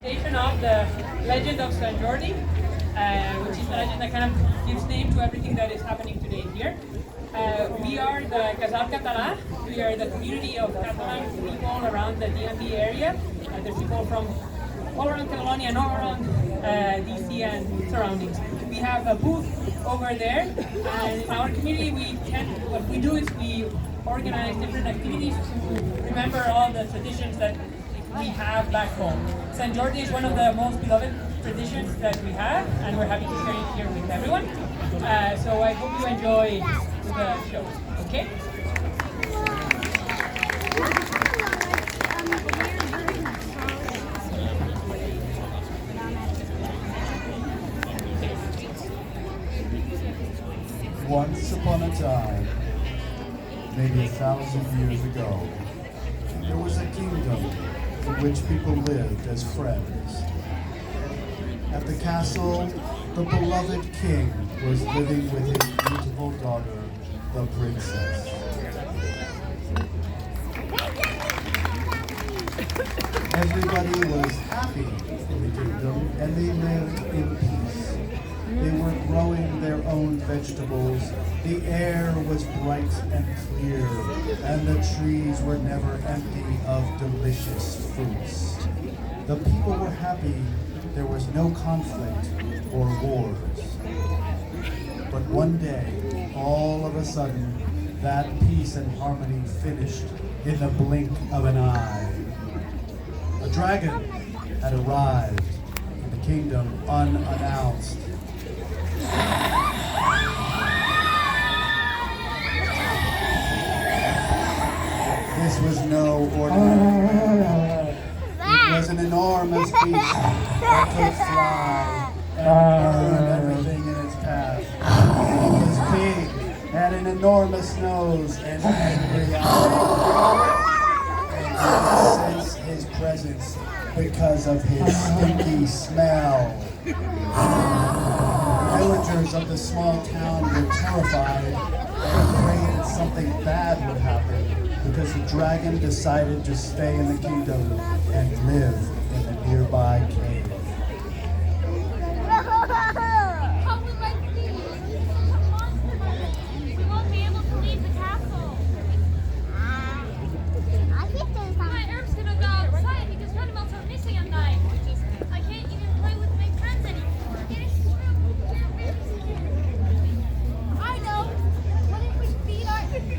Of the legend of Sant Jordi, which is the legend that kind of gives name to everything that is happening today here. We are the Casal Català. We are the community of Catalan people around the DMV area. There's people from all around Catalonia and all around DC and surroundings. We have a booth over there, and in our community, what we do is we organize different activities to remember all the traditions that we have back home. Sant Jordi is one of the most beloved traditions that we have, and we're happy to share it here with everyone. So I hope you enjoy the show. Okay? Once upon a time, maybe 1,000 years ago, there was a kingdom in which people lived as friends. At the castle, the beloved king was living with his beautiful daughter, the princess. Everybody was happy in the kingdom, and they lived in peace. They were growing their own vegetables. The air was bright and clear, and the trees were never empty of delicious fruits. The people were happy. There was no conflict or wars. But one day, all of a sudden, that peace and harmony finished in the blink of an eye. A dragon had arrived in the kingdom unannounced. This was no ordinary dragon. It was an enormous beast that could fly and burn everything in its path. It was big, had an enormous nose and angry eyes. And you could sense his presence because of his stinky smell. Villagers of the small town were terrified and afraid that something bad would happen because the dragon decided to stay in the kingdom and live in the nearby cave. We won't be able to leave the castle. My Herb's gonna go outside because Runabouts are missing at night. I can't even play with my friends anymore. I know. What if we feed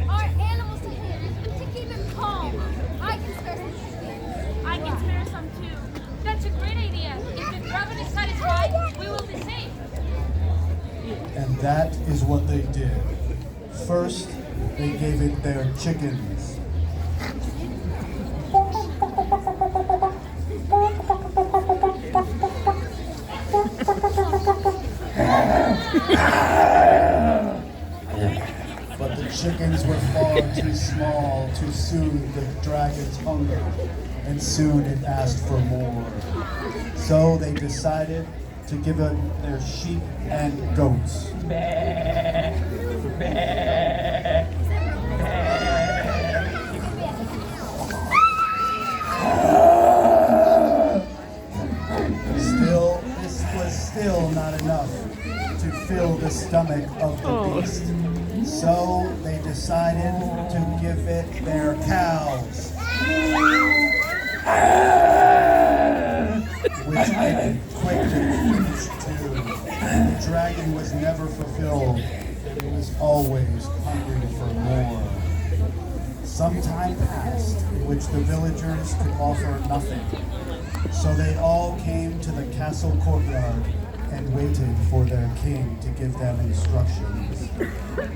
our animals to him to keep him calm? I can spare some food. I can spare some too. That's a great idea. If the dragon is satisfied, we will be safe. And that is what they did. First, they gave it their chickens. But the chickens were far too small to soothe the dragon's hunger, and soon it asked for more. So they decided to give it their sheep and goats. Still, this was still not enough to fill the stomach of the beast. So they decided to give it their cows. Which made it quick to eat too. The dragon was never fulfilled, and he was always hungry for more. Some time passed in which the villagers could offer nothing. So they all came to the castle courtyard and waited for their king to give them instructions. The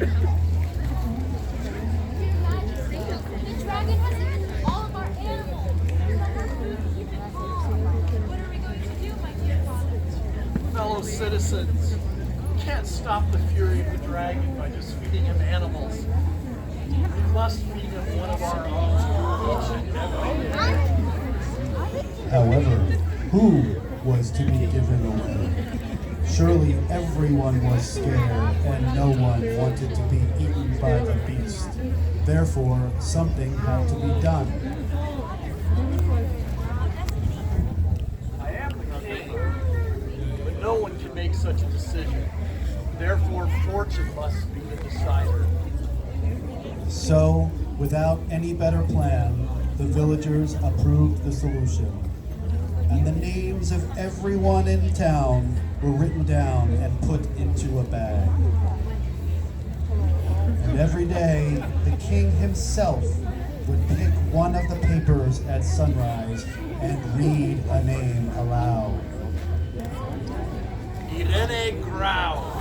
dragon has eaten all of our animals. What are we going to do, my dear father? Fellow citizens, we can't stop the fury of the dragon by just feeding him animals. We must feed him one of our own each and every day. However, who was to be given away? Surely everyone was scared, and no one wanted to be eaten by the beast. Therefore, something had to be done. I am such a decision. Therefore, fortune must be the decider. So, without any better plan, the villagers approved the solution. And the names of everyone in town were written down and put into a bag. And every day, the king himself would pick one of the papers at sunrise and read a name aloud. Irene Grau.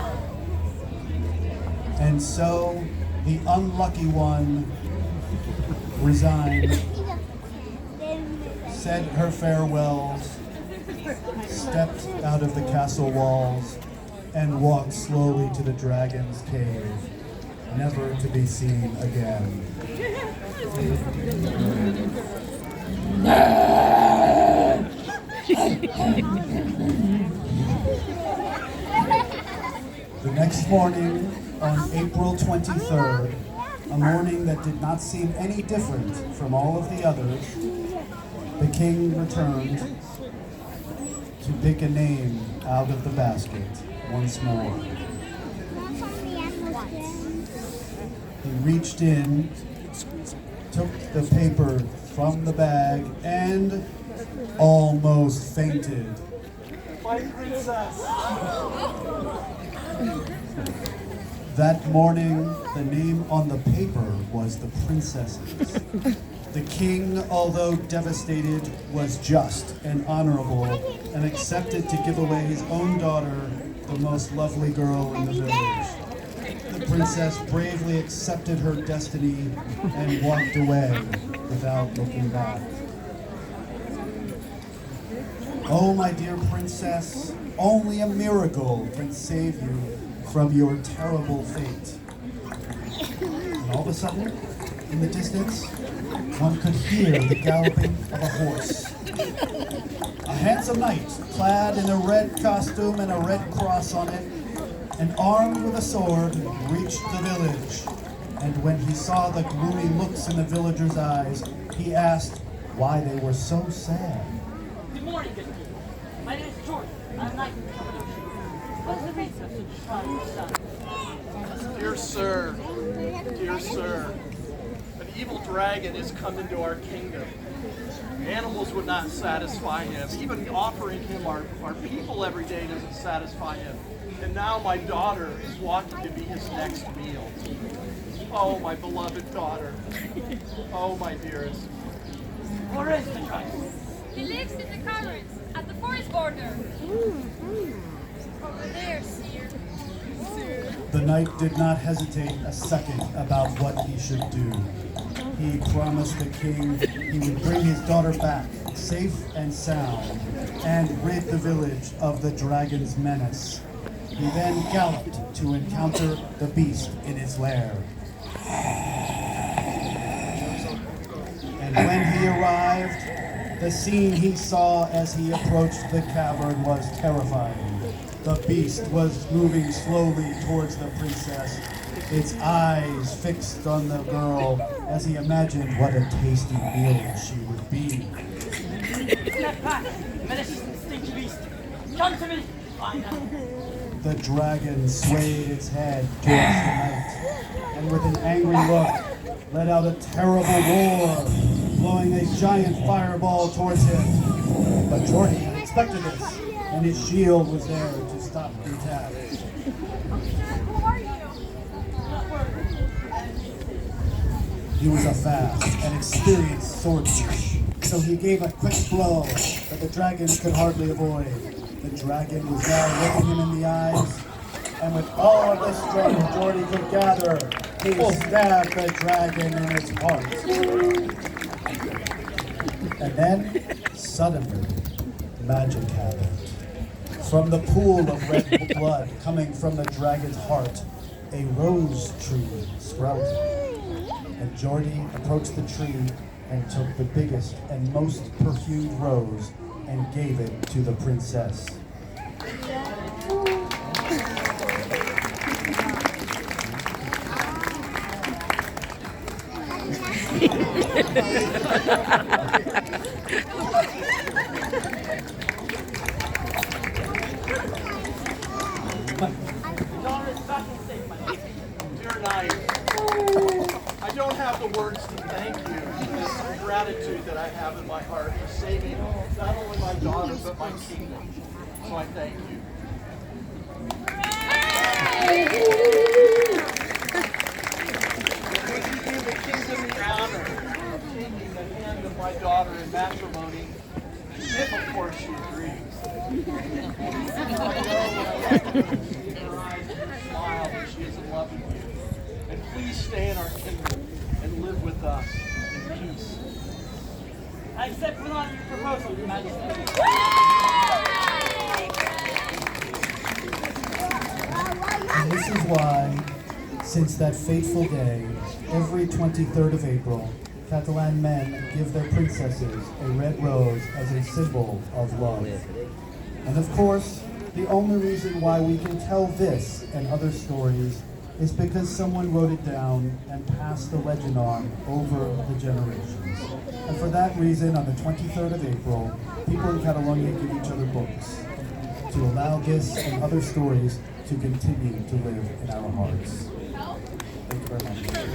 And so, the unlucky one resigned, said her farewells, stepped out of the castle walls, and walked slowly to the dragon's cave, never to be seen again. The next morning, on April 23rd, a morning that did not seem any different from all of the others, the king returned to pick a name out of the basket once more. He reached in, took the paper from the bag, and almost fainted. My princess. That morning, the name on the paper was the princess's. The king, although devastated, was just and honorable and accepted to give away his own daughter, the most lovely girl in the village. The princess bravely accepted her destiny and walked away without looking back. Oh, my dear princess, only a miracle can save you from your terrible fate. And all of a sudden, in the distance, one could hear the galloping of a horse. A handsome knight, clad in a red costume and a red cross on it, and armed with a sword, reached the village. And when he saw the gloomy looks in the villagers' eyes, he asked why they were so sad. Good morning, good people. My name is Jordan. I'm a knight from Kensington. What's the reason of such trying son? Dear sir, an evil dragon has come into our kingdom. Animals would not satisfy him. Even offering him our people every day doesn't satisfy him. And now my daughter is walking to be his next meal. Oh, my beloved daughter. Oh, my dearest. Where is the dragon? He lives in the caverns at the forest border. Over there, sire. The knight did not hesitate a second about what he should do. He promised the king he would bring his daughter back, safe and sound, and rid the village of the dragon's menace. He then galloped to encounter the beast in its lair. And when he arrived, the scene he saw as he approached the cavern was terrifying. The beast was moving slowly towards the princess, its eyes fixed on the girl as he imagined what a tasty meal she would be. Step back, malicious and stinky beast. Come to me. I know. The dragon swayed its head towards the knight, and with an angry look, let out a terrible roar, blowing a giant fireball towards him. But Jordy had expected this, and his shield was there to stop the attack. Who are you? He was a fast and experienced swordsman, so he gave a quick blow that the dragon could hardly avoid. The dragon was now looking him in the eyes, and with all of the strength Jordy could gather, he stabbed the dragon in its heart. And then, suddenly, magic happened. From the pool of red blood coming from the dragon's heart, a rose tree sprouted. And Jordy approached the tree and took the biggest and most perfumed rose and gave it to the princess. the words to thank you for this gratitude that I have in my heart for saving not only my daughter, but my kingdom. So I thank you. Would you do the kingdom the honor of taking the hand of my daughter in matrimony, if of course she agrees? I know when I look in her eyes and smile that she is in love with you. And please stay in our kingdom and live with us in peace. I accept without your proposal, Your Majesty. And this is why, since that fateful day, every 23rd of April, Catalan men give their princesses a red rose as a symbol of love. And of course, the only reason why we can tell this and other stories is because someone wrote it down and passed the legend on over the generations. And for that reason, on the 23rd of April, people in Catalonia give each other books to allow this and other stories to continue to live in our hearts. Thank you very much.